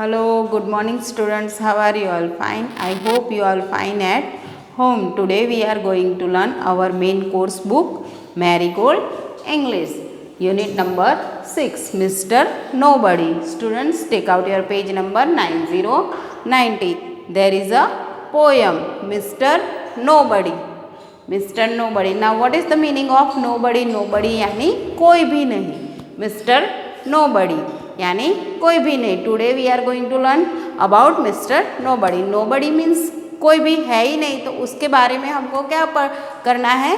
Hello, good morning students. How are you all? Fine. I hope you all fine at home. Today we are going to learn our main course book Marigold English. Unit number 6 Mr. Nobody. Students take out your page number 9090. There is a poem Mr. Nobody. Mr. Nobody. Now what is the meaning of nobody? Nobody यानी कोई भी नहीं. Mr. Nobody यानी कोई भी नहीं. Today we are going to learn about mister nobody. Nobody means कोई भी है ही नहीं, तो उसके बारे में हमको क्या करना है,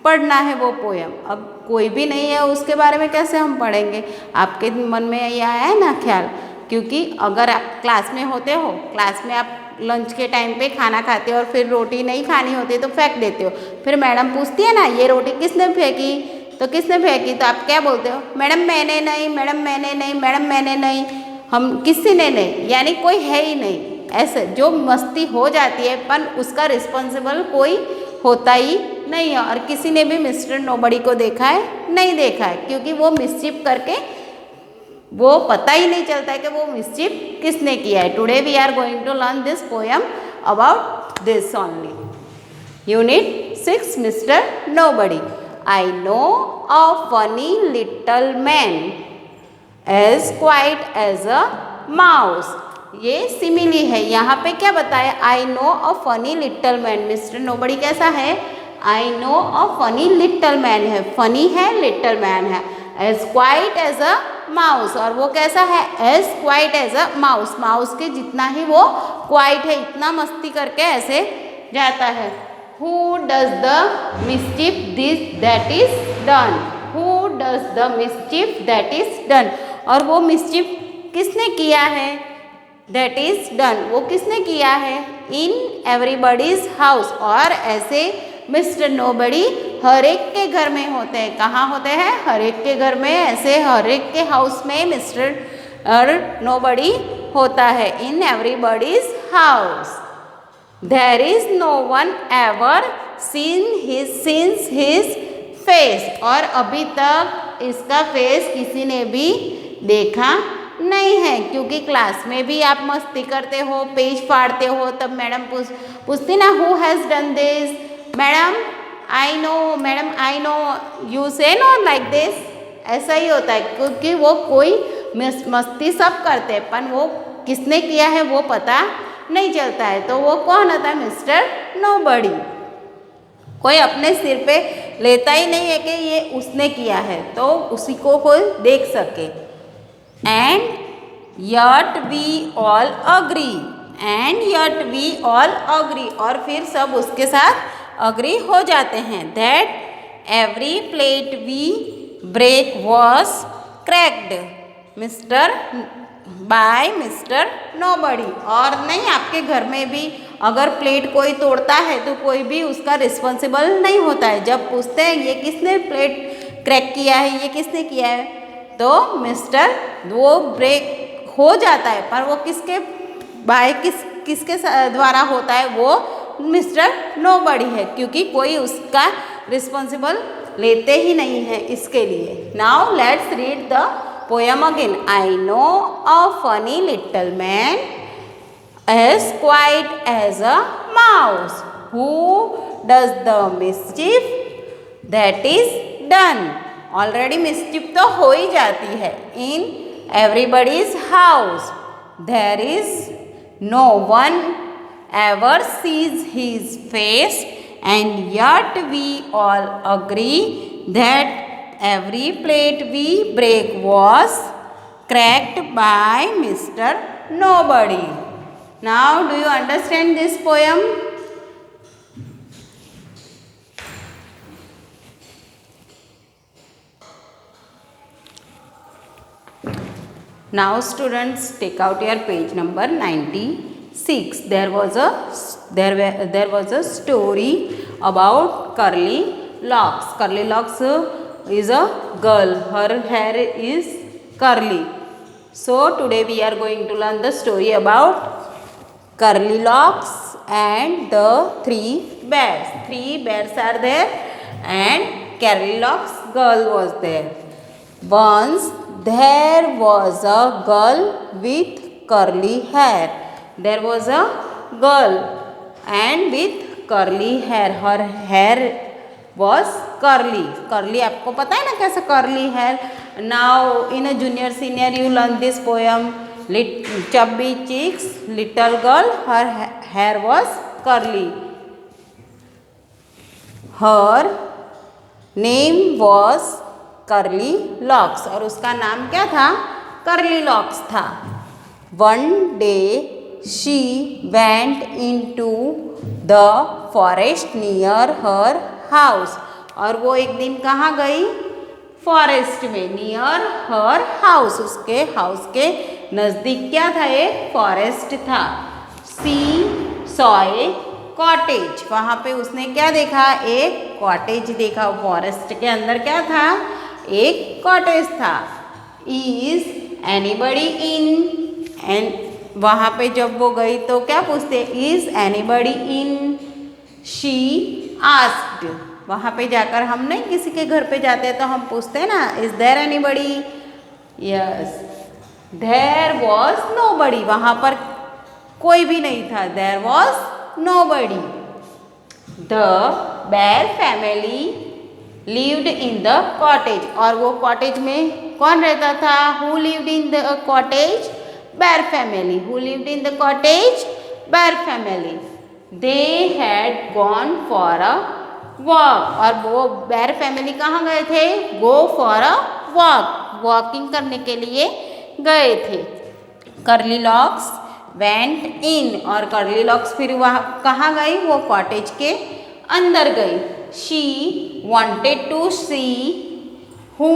पढ़ना है वो पोयम. अब कोई भी नहीं है उसके बारे में कैसे हम पढ़ेंगे? आपके मन में ये आया है ना ख्याल? क्योंकि अगर आप क्लास में होते हो, क्लास में आप लंच के टाइम पे खाना खाते हो और फिर रोटी नहीं खानी होती तो फेंक देते हो. फिर मैडम पूछती है ना ये रोटी किसने फेंकी, तो किसने फेंकी, तो आप क्या बोलते हो? मैडम मैंने नहीं, मैडम मैंने नहीं, मैडम मैंने नहीं, हम किसी ने नहीं, यानी कोई है ही नहीं. ऐसे जो मस्ती हो जाती है पर उसका रिस्पॉन्सिबल कोई होता ही नहीं है. और किसी ने भी मिस्टर नोबडी को देखा है? नहीं देखा है, क्योंकि वो मिसचिप करके वो पता ही नहीं चलता है कि वो मिसचिप किसने किया है. Today we are going to learn this poem about this only. Unit 6 mister nobody. I know a funny little man as quiet as a mouse. ये सिमिली है. यहाँ पे क्या बताया? I know a funny little man. Mister nobody कैसा है? I know a funny little man है. funny है, little man है. As quiet as a mouse. और वो कैसा है? As quiet as a mouse. Mouse के जितना ही वो क्वाइट है, इतना मस्ती करके ऐसे जाता है. Who does the mischief this that is done? Who does the mischief that is done? और वो mischief किसने किया है? That is done. वो किसने किया है? In everybody's house. और ऐसे मिस्टर नोबडी हर एक के घर में होते हैं. कहाँ होते हैं? हर एक के घर में. ऐसे हर एक के हाउस में मिस्टर नोबडी होता है. In everybody's house. There is no one ever seen his face. और अभी तक इसका फेस किसी ने भी देखा नहीं है, क्योंकि क्लास में भी आप मस्ती करते हो, पेज फाड़ते हो, तब मैडम पूछती ना who has done this. Madam I know, madam I know, you से नो लाइक दिस. ऐसा ही होता है, क्योंकि वो कोई मस्ती सब करते हैं पर वो किसने किया है वो पता नहीं चलता है. तो वो कौन होता है? Mister nobody. कोई अपने सिर पे लेता ही नहीं है कि ये उसने किया है, तो उसी को कोई देख सके. And yet we all agree. And yet we all agree. और फिर सब उसके साथ अग्री हो जाते हैं. That every plate we break was cracked mister by mister nobody. और नहीं, आपके घर में भी अगर प्लेट कोई तोड़ता है तो कोई भी उसका रिस्पॉन्सिबल नहीं होता है. जब पूछते हैं ये किसने प्लेट क्रैक किया है, ये किसने किया है, तो मिस्टर वो ब्रेक हो जाता है, पर वो किसके बाय किसके द्वारा होता है? वो मिस्टर नोबडी है, क्योंकि कोई उसका रिस्पॉन्सिबल लेते ही नहीं है इसके लिए. Now let's read the poem again. I know a funny little man as quiet as a mouse. Who does the mischief that is done? Already mischief तो हो ही जाती है. In everybody's house. There is no one ever sees his face, and yet we all agree that every plate we break was cracked by Mr. Nobody. Now do you understand this poem? Now students take out your page number 96. There was a story about Curly Locks. Curly Locks is a girl. Her hair is curly. So today we are going to learn the story about Curly Locks and the 3 bears. 3 bears are there and Curly Locks girl was there. Once there was a girl with curly hair. There was a girl and with curly hair. Her hair was curly. Curly आपको पता है ना कैसे curly hair. Now in a junior senior you learn this poem. Chubby cheeks, little girl, her hair was curly. Her name was curly locks. और उसका नाम क्या था? curly locks था. One day she went into the forest near her house. और वो एक दिन कहाँ गई? फॉरेस्ट में. नियर हर हाउस, उसके हाउस के नज़दीक क्या था? एक फॉरेस्ट था. सी सॉ ए कॉटेज. वहाँ पे उसने क्या देखा? एक कॉटेज देखा. फॉरेस्ट के अंदर क्या था? एक कॉटेज था. Is anybody in? एंड वहाँ पे जब वो गई तो क्या पूछते? Is anybody in? She asked. वहाँ पे जाकर हम नहीं किसी के घर पे जाते हैं तो हम पूछते हैं ना, is there anybody? Yes. There was nobody. वहाँ पर कोई भी नहीं था. There was nobody. The bear family lived in the cottage. और वो कॉटेज में कौन रहता था? Who lived in the cottage? Bear family. Who lived in the cottage? Bear family. They had gone for a walk. और वो bear family कहाँ गए थे? Go for a walk. Walking करने के लिए गए थे. Curly locks went in. और कर्ली लॉक्स फिर वहाँ कहाँ गई? वो कॉटेज के अंदर गई. She wanted to see who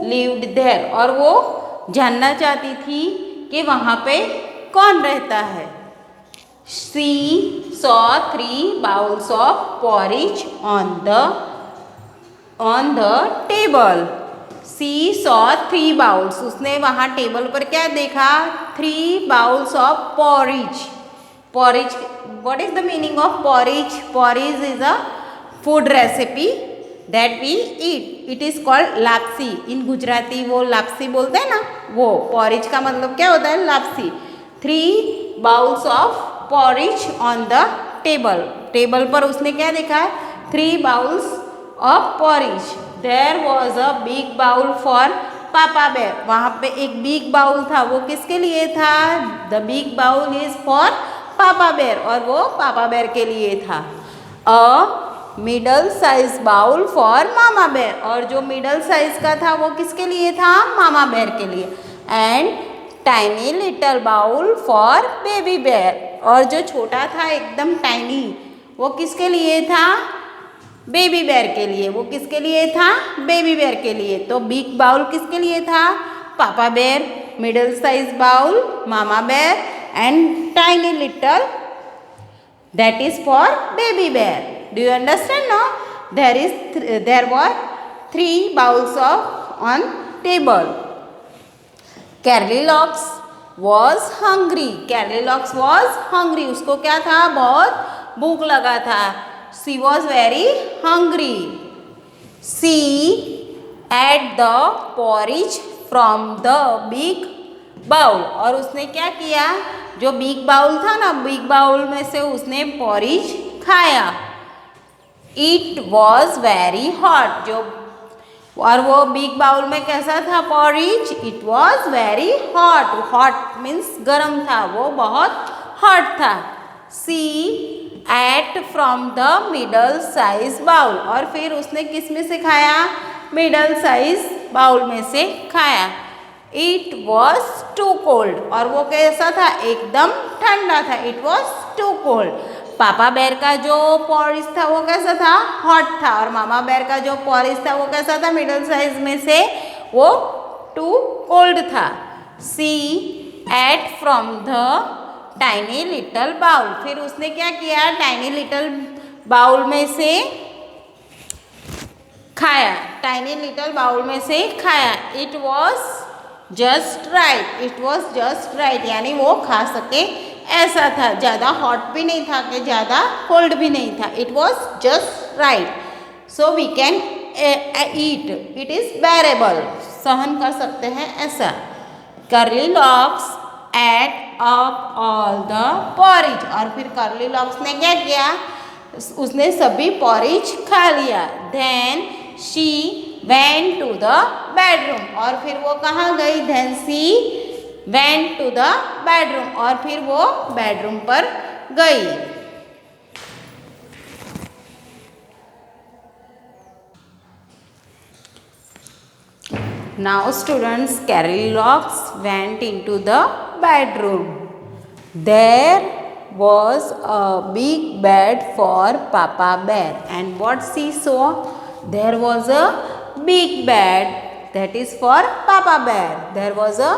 lived there. और वो जानना चाहती थी कि वहाँ पे कौन रहता है. She saw 3 bowls of porridge on the table. She saw 3 bowls. उसने वहाँ टेबल पर क्या देखा? 3 bowls of porridge. Porridge. What is the meaning of porridge? Porridge is a food recipe that we eat. It is called lapsi. In Gujarati वो lapsi बोलते हैं ना, वो porridge का मतलब क्या होता है? lapsi. 3 bowls of porridge on the table. Table पर उसने क्या देखा? 3 bowls of porridge. There was a big bowl for Papa Bear. वहाँ पे एक big bowl था. वो किसके लिए था? The big bowl is for Papa Bear. और वो Papa Bear के लिए था. A middle size bowl for Mama Bear. और जो middle size का था वो किसके लिए था? Mama Bear के लिए. And tiny little bowl for Baby Bear. और जो छोटा था एकदम टाइनी, वो किसके लिए था? बेबी बेयर के लिए. वो किसके लिए था? बेबी बेयर के लिए. तो बिग बाउल किसके लिए था? Papa bear. Middle size bowl mama bear and tiny little that is for baby bear. Do you understand? No. There were 3 bowls of on table. Goldilocks was hungry. Goldilocks was hungry. उसको क्या था? बहुत भूख लगा था. She was very hungry. She ate the porridge from the big bowl. और उसने क्या किया? जो बिग बाउल था ना, बिग बाउल में से उसने porridge खाया. It was very hot. जो और वो बिग बाउल में कैसा था porridge? It was very hot. Hot means गर्म था. वो बहुत hot था. She ate from the middle size bowl. और फिर उसने किस में से खाया? मिडल साइज बाउल में से खाया. It was too cold. और वो कैसा था? एकदम ठंडा था. It was too cold. पापा बेर का जो पॉरिज था वो कैसा था? हॉट था. और मामा बेर का जो पॉरिज था वो कैसा था? मिडल साइज में से वो टू कोल्ड था. She ate from the tiny little bowl. फिर उसने क्या किया? टाइनी लिटल बाउल में से खाया. टाइनी लिटल बाउल में से खाया. It was just right. It was just right. यानी वो खा सके ऐसा था. ज़्यादा हॉट भी नहीं था कि ज़्यादा कोल्ड भी नहीं था. It was just right. So we can eat. It is bearable. सहन कर सकते हैं ऐसा. Curly locks ate up all the porridge. और फिर कर्ली लॉक्स ने क्या किया, उसने सभी पॉरिज खा लिया। Then she went to the bedroom. और फिर वो कहाँ गई, then she went to the bedroom. और फिर वो बेडरूम पर गई। Now students, Goldilocks went into the bedroom. There was a big bed for Papa Bear. And what she saw? There was a big bed that is for Papa Bear. There was a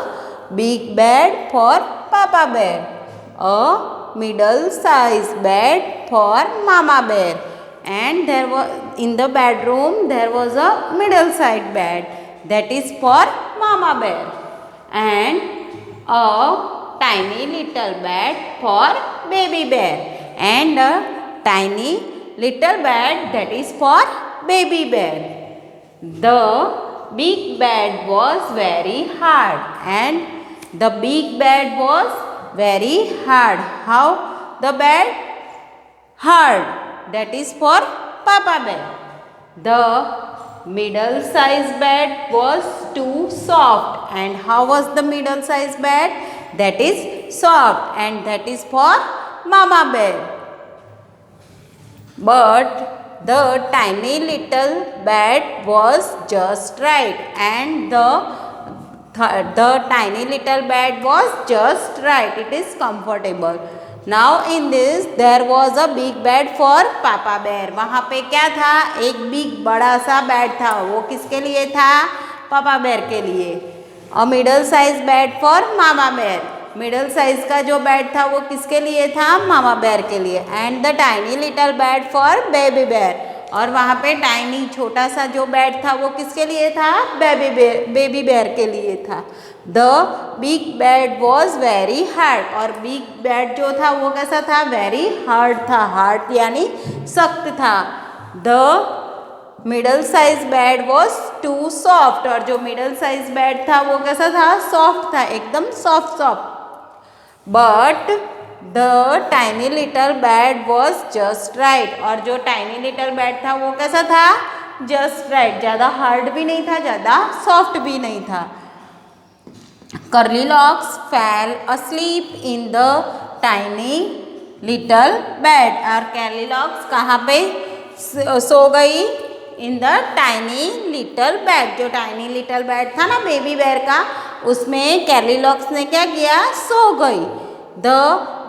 big bed for Papa Bear. A middle-sized bed for Mama Bear. And there was, in the bedroom there was a middle-sized bed that is for Mama Bear, and a tiny little bed for Baby Bear, and a tiny little bed that is for Baby Bear. The big bed was very hard, and the big bed was very hard. How the bed hard? That is for Papa Bear. The middle-sized bed was too soft. And how was the middle-sized bed? That is soft, and that is for Mama Bear. But the tiny little bed was just right, and the tiny little bed was just right. It is comfortable. Now in this there was a big bed for Papa Bear. वहाँ पे क्या था, एक big बड़ा सा bed था। वो किसके लिए था, पापा बेर के लिए। A middle size bed for mama bear. Middle size का जो बेड था वो किसके लिए था, मामा बेर के लिए। And the tiny little bed for baby बेर। और वहाँ पे टाइनी छोटा सा जो बेड था वो किसके लिए था, बेबी बेर के लिए था। The big bed was very hard. और बिग बेड जो था वो कैसा था, वेरी हार्ड था। हार्ड यानी सख्त था। The middle size bed was too soft. और जो मिडल साइज बेड था वो कैसा था, सॉफ्ट था, एकदम soft. But the tiny little bed was just right. और जो टाइनी लिटल बेड था वो कैसा था, जस्ट राइट। ज़्यादा हार्ड भी नहीं था, ज़्यादा सॉफ्ट भी नहीं था। Goldilocks fell asleep in the tiny little bed. और Goldilocks कहाँ पे सो गई, in the tiny little bed. जो टाइनी लिटल बेड था ना बेबी बेर का, उसमें Goldilocks ने क्या किया, सो गई। द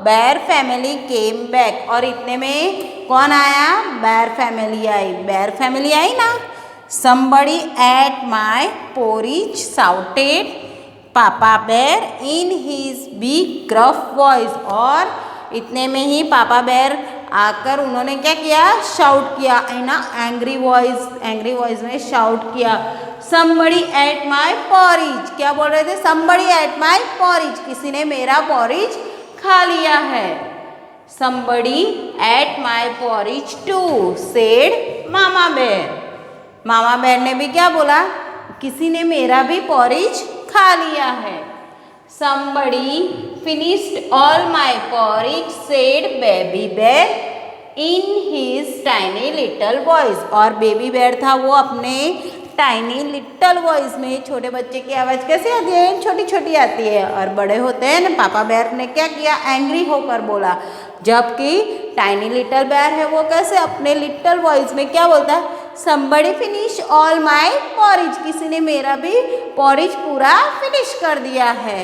बेर फैमिली केम बैक। और इतने में कौन आया, बेर फैमिली आई। बेर फैमिली आई ना। Somebody at my porridge shouted papa bear in his big gruff voice. और इतने में ही पापा बेर आकर उन्होंने क्या किया, शाउट किया इन एंग्री वॉइस में शाउट किया। Somebody ate my porridge. क्या बोल रहे थे, समबडी एट माई पॉरिज, किसी ने मेरा पॉरिज खा लिया है। Somebody ate my porridge too said mama bear. Mama बेर ने भी क्या बोला, किसी ने मेरा भी पॉरिज खा लिया है। Somebody finished all my porridge, said baby bear in his tiny little voice. और बेबी बेर था वो अपने टाइनी लिटल वॉइस में। छोटे बच्चे की आवाज़ कैसे आती है, छोटी छोटी आती है। और बड़े होते हैं ना, पापा बेर ने क्या किया, एंग्री होकर बोला। जबकि टाइनी लिटल बेर है वो कैसे अपने लिटल वॉइस में क्या बोलता है, somebody finish all my porridge, किसी ने मेरा भी पॉरिज पूरा फिनिश कर दिया है।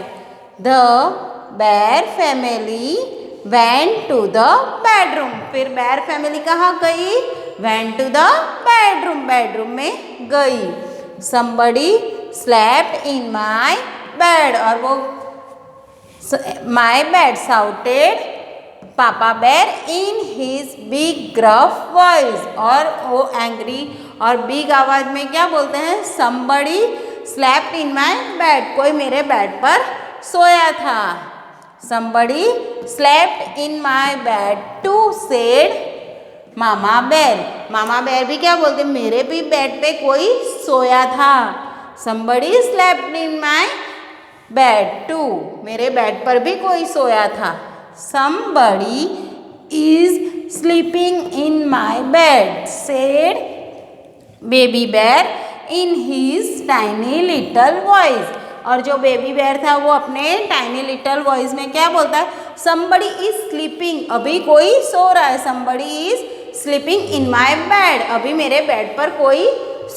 The bear family went to the bedroom। फिर बेर फैमिली कहाँ गई, went to the bedroom, bedroom में गई। Somebody slept in my bed। और वो my bed shouted papa bear in his big gruff voice. और वो एंग्री और बिग आवाज में क्या बोलते हैं, somebody slept in my bed, कोई मेरे बेड पर सोया था। somebody slept in my bed too, said mama bear. Mama बेर भी क्या बोलते, मेरे भी बेड पे कोई सोया था। somebody slept in my bed too, मेरे बेड पर भी कोई सोया था. Somebody is sleeping in my bed, said baby bear in his tiny little voice. और जो बेबी बेयर था वो अपने टाइनी लिटल वॉइस में क्या बोलता है? Somebody is sleeping, अभी कोई सो रहा है. Somebody is sleeping in my bed, अभी मेरे बेड पर कोई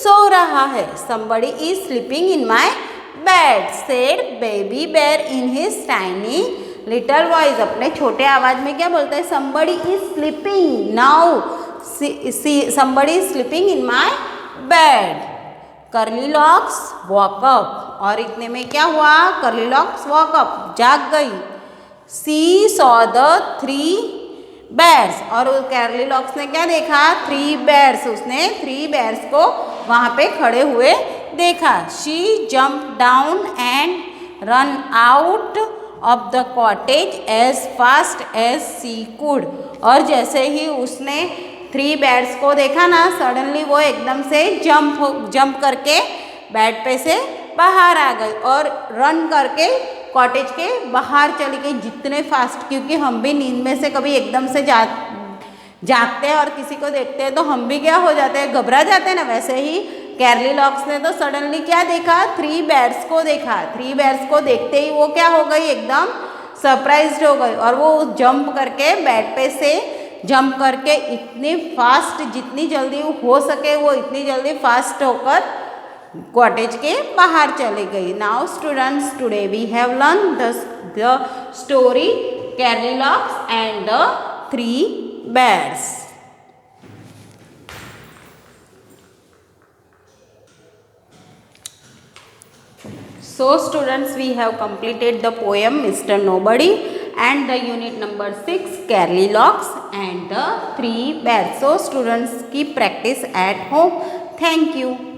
सो रहा है. Somebody is sleeping in my bed, said baby bear in his tiny little voice. अपने छोटे आवाज में क्या बोलता है? Somebody is sleeping now. Somebody is sleeping in my bed. Curly locks woke up. और इतने में क्या हुआ? Curly locks woke up, जाग गई. She saw the three bears. और कर्ली लॉक्स ने क्या देखा? 3 bears. उसने 3 bears को वहाँ पे खड़े हुए देखा. She jumped down and ran out of the cottage as fast as she could. और जैसे ही उसने 3 bears को देखा ना, सडनली वो एकदम से जंप करके बेड पे से बाहर आ गई और रन करके कॉटेज के बाहर चली गई. जितने फास्ट, क्योंकि हम भी नींद में से कभी एकदम से जागते हैं और किसी को देखते हैं तो हम भी क्या हो जाते हैं? घबरा जाते हैं ना. वैसे ही कर्ली लॉक्स ने तो सडनली क्या देखा? 3 bears को देखा. 3 bears को देखते ही वो क्या हो गई? एकदम सरप्राइज्ड हो गई और वो जंप करके बेड पे से जंप करके इतनी फास्ट, जितनी जल्दी हो सके वो इतनी जल्दी फास्ट होकर कॉटेज के बाहर चली गई. Now students, today we have learn the story curly locks and the 3 bears. So students, we have completed the poem Mr. Nobody and the unit number 6 Curly Locks and the 3 bears. So students, keep practice at home. Thank you.